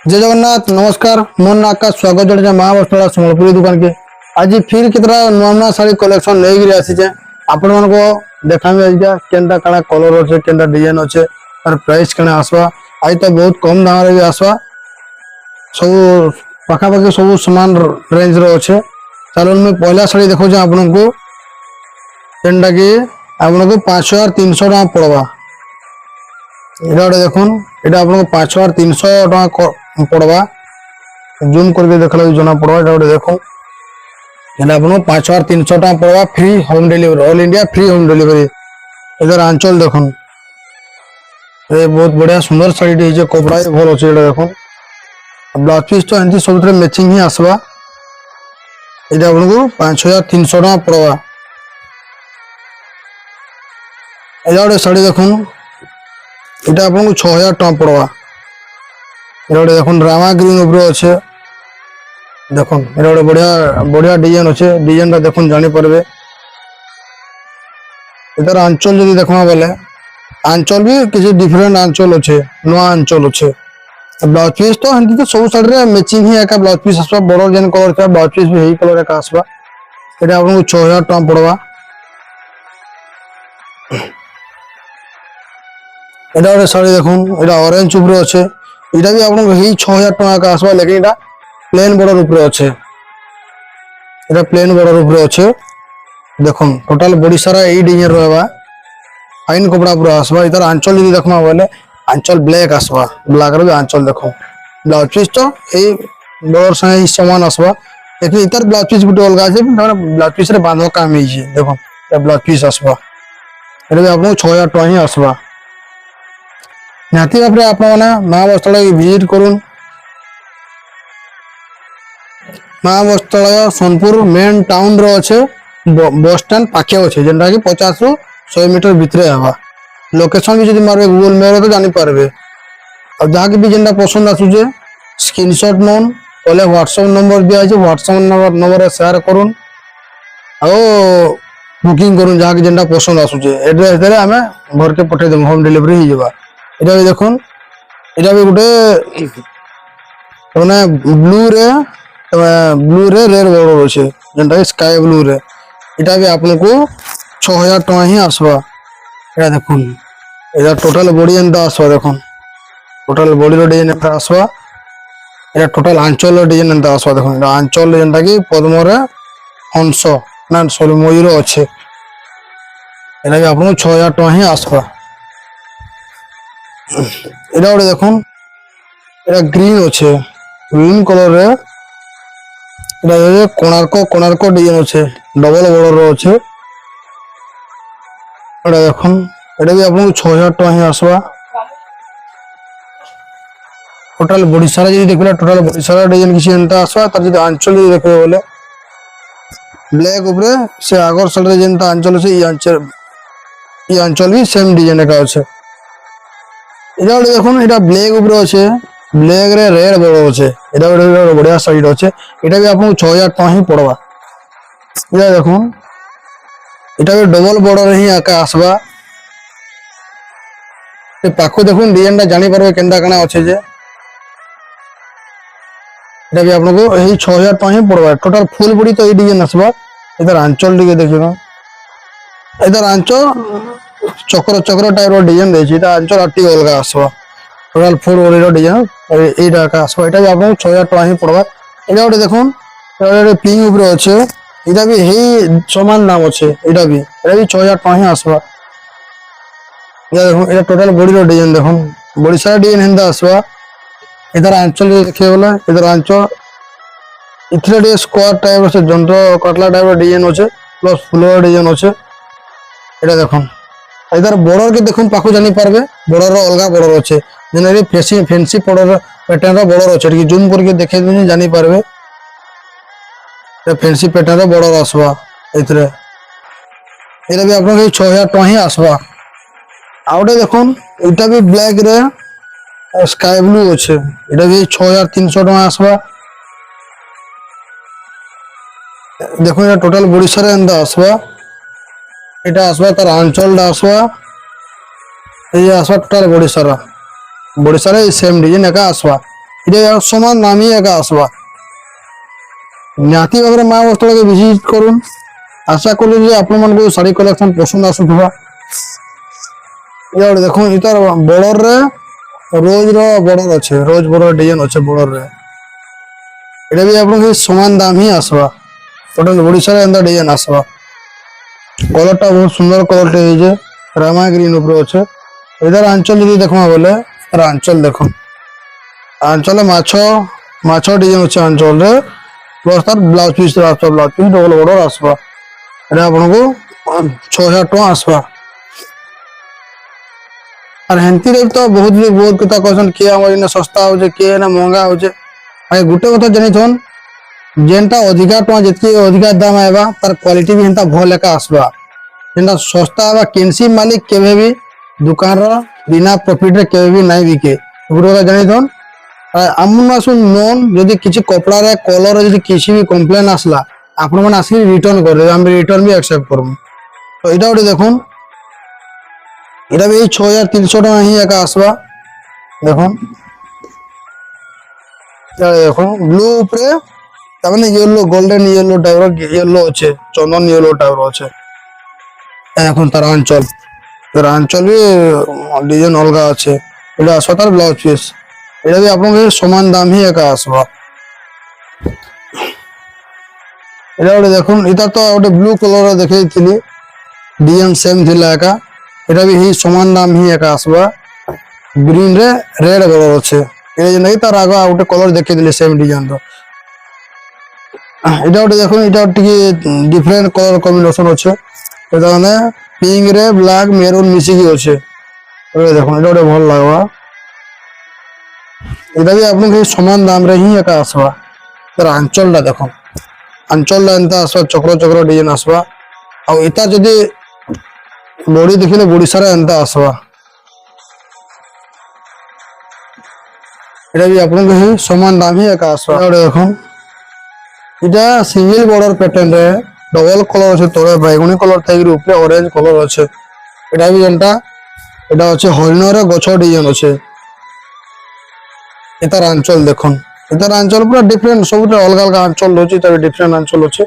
जय जगन्नाथ नमस्कार मोर ना आकाश स्वागत जड़े महावस्त्रा सम्बलपुरी दुकान के आज फिर कितना नुआ नुआ शाड़ी कलेक्शन नहीं आसीचे आपण मन को देखामी आज केनता काना कलर अच्छे केनता डिजाइन अच्छे तार प्राइस केना आसवा आज तो बहुत कम दाम रे भी आसवा सब पाखापाखि सब समान रेंज रो अच्छे। चलो मैं पहला शाड़ी देखो आपण को केनता कि आपण को 5300 टका पड़वा एटा देखुन एटा आपन को 5300 टका पड़वा जूम करके देखला जना पड़वा एटा देखो एटा आपन को 5300 टका पड़वा free home delivery all India free home delivery. इधर आंचल देखुन ए बहुत बढ़िया सुंदर साड़ी टी जे कपड़ा भल अछि एटा देखुन ब्लाउज पीस तो एंती सब मैचिंग ही आसवा एटा आपन को 5300 टका पड़वा। एटा साड़ी देखुन इटा आपन को 6000 टका पड़वा एटा देखुन रामा ग्रीन ऊपर अच्छे देखुन एटा बढ़िया बढ़िया डिजाइन अच्छे डिजाइन टा देखुन जानी परबे। इधर आंचल जदी देखमा बोले आंचल भी किसी डिफरेंट आंचल अच्छे नुआ आंचल अच्छे ब्लाउज पीस तो हंती तो सब साइड रे मैचिंग ही एका ब्लाउज पीस आसबा बड़ जेन कलर था ब्लाउज पीस भी हेई कलर एका आसबा एटा आपन को 6000 टका पड़वा। एटा गोटे शाड़ी देखुन एटा ऑरेंज ऊपर अच्छे एटा भी आपन को 6000 टका का आसबा लेकिन एटा प्लेन बॉर्डर ऊपर अच्छे एटा प्लेन बॉर्डर ऊपर अच्छे देखुन टोटल बॉडी सारा एई डिजाइन रहबा फाइन कपड़ा पूरा आसबा। इधर आंचल यदि देखमा बोले आंचल ब्लैक आसबा ब्लैक रे आंचल देखो ब्लाउज पीस तो एई बॉर्डर संगे समान आसबा लेकिन इधर ब्लाउज पीस गुटे अलगा আছে ब्लाउज पीस रे बांधो काम ही छै देखो ए ब्लाउज पीस आसबा एटा भी आपन को 6000 टका ही आसबा। निहाती भाव आप महावस्त्रालय विजिट करुन महावस्त्रालय सोनपुर मेन टाउन रो अच्छे बस स्टैंड पाखे अच्छे जेनटा कि 50 ରୁ 100 मीटर भितरे हवा लोकेशन भी जब मारे गूगल मैप तो जानी पारबे और जहाँ की भी जेनटा पसंद आसुचे स्क्रीनशॉट नोन पहले व्हाट्सएप नंबर दिया है व्हाट्सएप नंबर शेयर करुन और बुकिंग करुन जहाँ की जेनटा पसंद आसुचे एड्रेस देले हमें घर के पठे देम होम डिलीवरी ही जबा। এটা भी দেখুন এটা भी गोटे মানে ब्लू रे रेड बॉर्डर আছে যেটা স্কাই ব্লু রে এটা भी आपको 6000 টাকা ही आसबा। এটা দেখুন এটা টোটাল বডি এন্ড आसबा দেখুন টোটাল বডি रो डिजाइन एटा आसबा এটা টোটাল আঁচল ডিজাইন এন্ড आसबा দেখুন এটা আঁচল যেটা কি পদ্মরে হংস না সরি ময়ূর আছে এটা भी आपको 6000 টাকা ही आसबा। এটা ওটা দেখুন এটা গ্রিন আছে গ্রিন কলর রে এটা কোণার্ক ডিজাইন আছে ডবল বর্ডর আছে এটা দেখুন এটা भी आपको 6000 টাকা ही आसबा। टोटल बॉडी सारा যদি দেখলে टोटल बॉडी सारा डिजाइन किसी एंता आसबा तार যদি आंचल যদি দেখবে বলে ब्लैक ऊपर से आगर साइड रे जेंता आंचल আছে এই आंचल भी सेम डिजाइन का আছে। এটা ওটা দেখুন এটা ব্ল্যাক উপরে আছে ব্ল্যাক রে রেড বড় আছে এটা ওটা বড়িয়া সাইড আছে এটা भी आपको 6000 টাকা ही पड़वा। এটা দেখুন এটা भी डबल बॉर्डर ही आका आसबा ए पाखो देखुन डिजाइन टा जानि परबे केनता काना আছে जे এটা भी आपको यही 6000 टाका ही पड़वा। टोटल फुल बॉडी तो এই डिजाइन आसबा। इधर आंचल दिके देखिनो इधर आंचल चक्र चक्र टाइप रो डिजाइन देछि ता आंचल अट्टी अलगा आसबा टोटल फुल बॉडी रो डिजाइन एटा का आसबा एटा भी आपको 6000 टाका ही पड़वा। एटा ओटे देखुन एटा पिंक ऊपर আছে एटा भी हे समान दाम আছে एटा भी 6000 टाका ही आसबा। या देखुन एटा टोटल बॉडी रो डिजाइन देखुन बॉडी सारा डिजाइन हेंदा आसबा। इधर आंचल देखिए बोला इधर आंचल इथले स्क्वायर टाइप से जंत्र कटला टाइप रो डिजाइन আছে प्लस फुल डिजाइन আছে एटा देखुन। इधर बॉर्डर के देखुन पाखु जानी पारबे बॉर्डर रो अलगा बॉर्डर আছে जेने फैंसी बॉर्डर पैटर्न रो बॉर्डर আছে कि जूम करके देखे देनी जानी पारबे ए फैंसी पैटर्न रो बॉर्डर आसबा इथरे एरा भी आपन 6000 टाका ही आसबा। आउटे देखुन एटा भी ब्लैक रे स्काई ब्लू আছে এটা भी 6300 টাকা आसबा। देखो এটা টোটাল বডি সারা এন্ড आसबा এটা आसबा তার আঁচলটা आसबा এই आसबा टोटल बॉडी सारा सेम डिजाइन एका आसवा এটা সমান দামই একা আসবা। নিহাতি ভাবে মা বস্ত্রকে ভিজিট করুন। আশা করি যে আপনার শাড়ি কলেকশন পছন্দ আসুথিবা। এটা দেখুন এটার বর্ডর রে রোজ বর্ডর আছে, রোজ বর্ডর ডিজাইন আছে বর্ডর রে। এটা भी আপনাকে সমান দাম হি আসবা। টোটাল ওড়িশার এন্ড ডিজাইন আসবা। কলরটা বহুত সুন্দর কলরটা এই যে রামা গ্রিন উপরে আছে। এটার আঁচল যদি দেখুন বলে এর আঁচল দেখুন, আঁচলে মাছ ডিজাইন আছে আঁচলরে। প্লস তার ব্লাউজ পিস আসবা, ব্লাউজ পিস ডবল বর্ডর আসবা। এটা আপনাকে 6000 টাকা আসবা। আর হেন্তিরে তো বহুত কথা कहछन के हमर इने सस्ता होजे के ना महंगा होजे। आगे गुटे কথা জানিছন जेनटा अधिका टका जितकी अधिका दाम आएबा तार क्वालिटी भी हेंता भल एका आसबा। जेनटा सस्ता आबा केनसी मालिक केबे भी दुकान रो बिना प्रॉफिट रे केबे भी नाही बिके। गुटे কথা জানিছন আমুना सुन नोन यदि किछि कपड़ा रे कलर रे यदि किछि भी कंप्लेन आसला आपण मन आसी रिटर्न कर दे, हम रिटर्न भी एक्सेप्ट करमु। तो एटा ओटे देखुन এটা भी 6300 টাকা হি একা আসবা। দেখুন দেখুন ব্লু উপরে তার মানে ইয়েলো গোল্ডেন ইয়েলো টাইপের ইয়েলো আছে, চন্দন ইয়েলো টাইপের আছে। এখন তার আঁচল भी ডিজাইন অলগা আছে। এটা আসবা তার ব্লাউজ পিস। এটা भी আপনাকে সমান দাম হি একা আসবা। এটা ওটা দেখুন এটা তো ওটা ব্লু কালার দেখাইছিলি ডিজাইন সেম ଥିଲା একা। এটা भी হি সমান দাম হি একা আসবা। গ্রিন রে রেড কলর আছে। এটা যে নাই তার আগা ওটা কলর দেখাই দিলে সেম ডিজাইন তো। এটা ওটা দেখুন এটা টিকে ডিফারেন্ট কলর কম্বিনেশন আছে। এটা মানে পিঙ্ক রে ব্ল্যাক মেরুন মিশিকি আছে। এটা দেখুন এটা ওটা ভালো লাগবা। এটা भी আপনাকে সমান দাম রে হি একা আসবা। তার আঁচলটা দেখুন, আঁচলটা এন্তা আসবা চক্র চক্র ডিজাইন আসবা। আর এটা যদি বডি দেখিলে বডি সারা এন্তা আসবা। এটা भी আপনাকে হি সমান দাম হি একা আসবা। এটা দেখুন এটা সিঙ্গেল বর্ডার প্যাটার্ন রে ডবল কলর আছে, তলে বাইগুনি কলর থাকি উপরে অরেঞ্জ কলর আছে। এটা भी যেটা এটা হচ্ছে হরিণরে গছ ডিজাইন আছে। এটার আঁচল দেখুন, এটার আঁচল পুরো ডিফারেন্ট, সবুটা অলগা অলগা আঁচল রয়েছে, তার ডিফারেন্ট আঁচল আছে।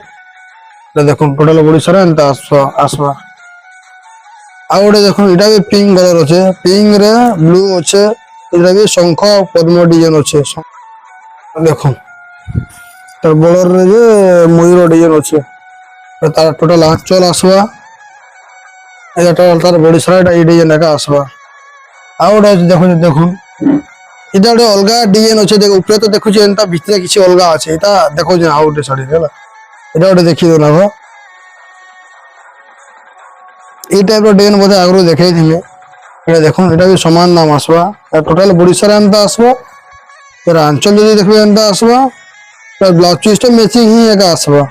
এটা দেখুন টোটাল বডি সারা এন্তা আসবা। আর ওটা দেখুন এটা भी পিঙ্ক কলর আছে, পিঙ্ক রে ব্লু আছে। এটা भी শঙ্খ পদ্ম ডিজাইন আছে। দেখুন তার বর্ডর রে যে ময়ূর ডিজাইন আছে। তার টোটাল আঁচল আসবা। এটা তার বডি সারা এই ডিজাইন একা আসবা। আর ওটা দেখুন দেখুন এটা ওটা অলগা ডিজাইন আছে। দেখো উপরে তো দেখুছি এন্তা ভিতরে কিছু অলগা আছে। এটা দেখো যে আউটে শাড়ি ହେଲା এটা ওটা দেখিয়ে দেনা গো। এই টাইপের ডিজাইন বোধ আগে দেখাই দিলে। এটা দেখুন এটা भी সমান দাম আসবা। টোটাল বডি সারা এন্তা আসবা। এর আঁচল যদি দেখবে এন্তা আসবা। তার ব্লাউজ পিসটা ম্যাচিং হি একা আসবা।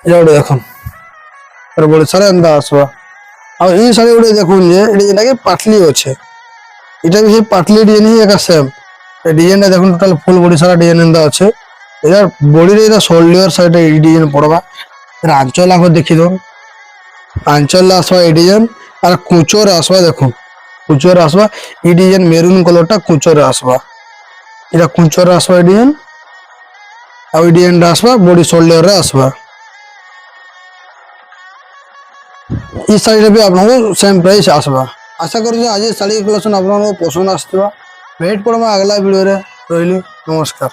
এটা ওটা দেখুন তার বডি সারা এন্তা আসবা। আর এই শাড়ি ওটা দেখুন যে এটা যেটাকে পাটলি আছে। এটা भी পাটলি ডিজাইন হি একা সেম। এই ডিজাইনটা দেখুন টোটাল ফুল বডি সারা ডিজাইন এন্তা আছে। এর বডির এটা শোল্ডার সাইডে এই ডিজাইন পড়বা। এর আঁচল আগে দেখি দাও, আঁচল আসবা এই ডিজাইন। আর কুচোর আসবা দেখুন, কুচোর আসবা এই ডিজাইন মেরুন কালারটা কুচোর আসবা। এটা কুচোর আসবা এই ডিজাইন। আর এই ডিজাইনটা আসবা বডি শোল্ডার রে আসবা। এই শাড়িটা भी আপনাকে সেম প্রাইস আসবা। আশা করি যে আজ শাড়ি কালেকশন আপনার পছন্দ আসবা। ভেট পড়বা আগলা ভিডিও রে। রইলি নমস্কার।